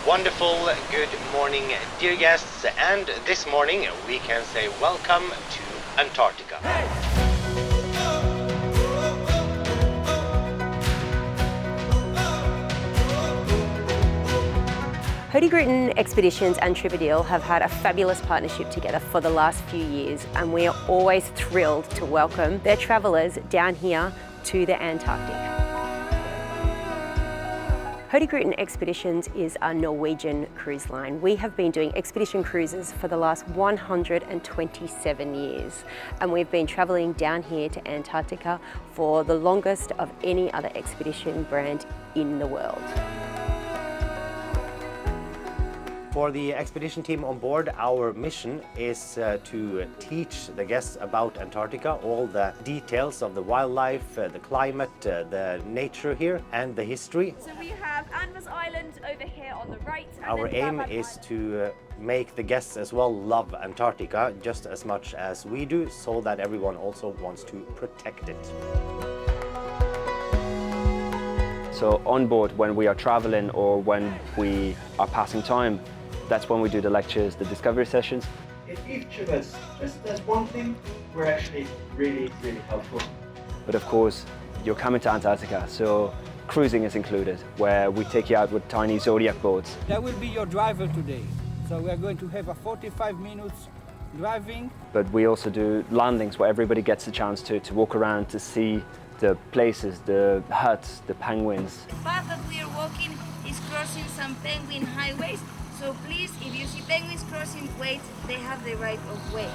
wonderful good morning, dear guests, and this morning we can say welcome to Antarctica. Hurtigruten, Expeditions and TripADeal have had a fabulous partnership together for the last few years, and we are always thrilled to welcome their travellers down here to the Antarctic. Hurtigruten Expeditions is a Norwegian cruise line. We have been doing expedition cruises for the last 127 years, and we've been travelling down here to Antarctica for the longest of any other expedition brand in the world. For the expedition team on board, our mission is to teach the guests about Antarctica, all the details of the wildlife, the climate, the nature here, and the history. So we have Anvers Island over here on the right. Our aim is to make the guests as well love Antarctica just as much as we do, so that everyone also wants to protect it. So on board, when we are traveling or when we are passing time, that's when we do the lectures, the discovery sessions. If each of us just does one thing, we're actually really helpful. But of course, you're coming to Antarctica, so cruising is included, where we take you out with tiny Zodiac boats. That will be your driver today. So we are going to have a 45 minutes driving. But we also do landings where everybody gets a chance to walk around, to see the places, the huts, the penguins. The path that we are walking is crossing some penguin highways. So please, if you see penguins crossing, wait, they have the right of way.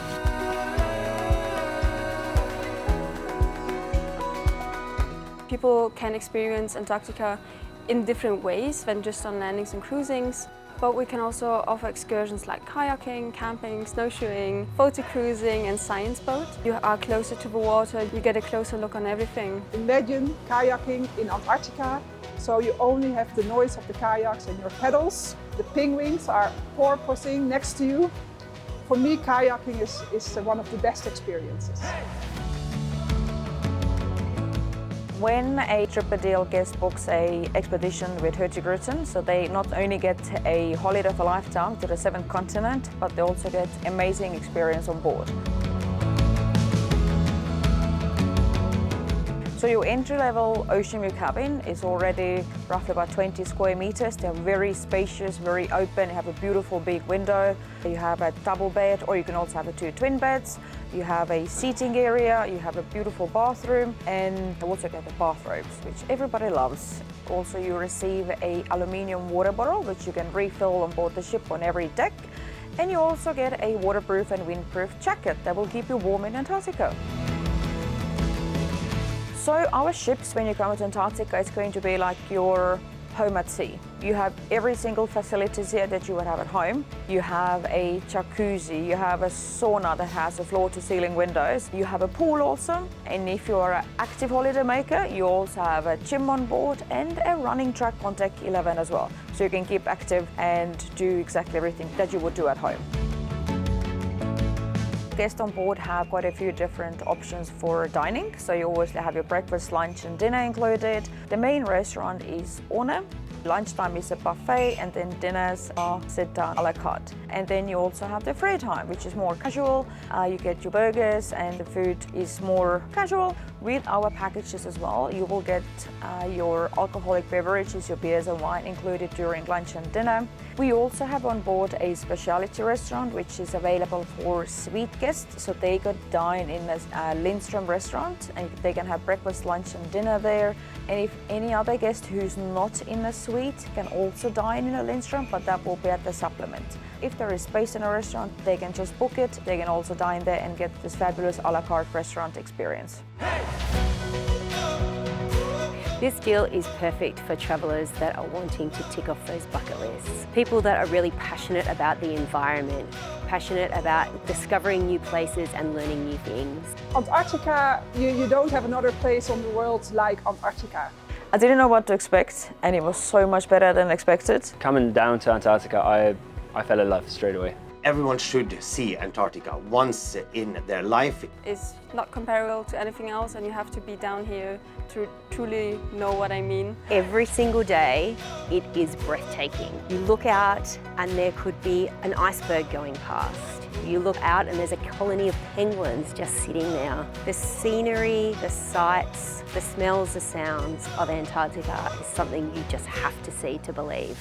People can experience Antarctica in different ways than just on landings and cruisings. But we can also offer excursions like kayaking, camping, snowshoeing, photo cruising and science boat. You are closer to the water, you get a closer look on everything. Imagine kayaking in Antarctica, so you only have the noise of the kayaks and your pedals. The penguins are porpoising next to you. For me, kayaking is one of the best experiences. When a TripADeal guest books an expedition with Hurtigruten, so they not only get a holiday of a lifetime to the 7th continent, but they also get amazing experience on board. So your entry-level ocean view cabin is already roughly about 20 square meters. They're very spacious, very open. You have a beautiful big window. You have a double bed, or you can also have 2 twin beds. You have a seating area, you have a beautiful bathroom, and you also get the bathrobes, which everybody loves. Also, you receive an aluminium water bottle, which you can refill on board the ship on every deck. And you also get a waterproof and windproof jacket that will keep you warm in Antarctica. So our ships, when you come to Antarctica, it's going to be like your home at sea. You have every single facilities here that you would have at home. You have a jacuzzi, you have a sauna that has a floor-to-ceiling windows. You have a pool also, and if you're an active holiday maker, you also have a gym on board and a running track on deck 11 as well. So you can keep active and do exactly everything that you would do at home. Guests on board have quite a few different options for dining. So you always have your breakfast, lunch and dinner included. The main restaurant is Orne. Lunchtime is a buffet, and then dinners are sit-down a la carte. And then you also have the free time, which is more casual. You get your burgers and the food is more casual. With our packages as well, you will get your alcoholic beverages, your beers and wine included during lunch and dinner. We also have on board a specialty restaurant, which is available for suite guests. So they could dine in a Lindström restaurant, and they can have breakfast, lunch and dinner there. And if any other guest who's not in a suite can also dine in a Lindström, but that will be at the supplement. If there is space in a restaurant, they can just book it. They can also dine there and get this fabulous a la carte restaurant experience. This deal is perfect for travellers that are wanting to tick off those bucket lists. People that are really passionate about the environment, passionate about discovering new places and learning new things. Antarctica, you don't have another place on the world like Antarctica. I didn't know what to expect, and it was so much better than expected. Coming down to Antarctica, I fell in love straight away. Everyone should see Antarctica once in their life. It's not comparable to anything else, and you have to be down here to truly know what I mean. Every single day, it is breathtaking. You look out and there could be an iceberg going past. You look out and there's a colony of penguins just sitting there. The scenery, the sights, the smells, the sounds of Antarctica is something you just have to see to believe.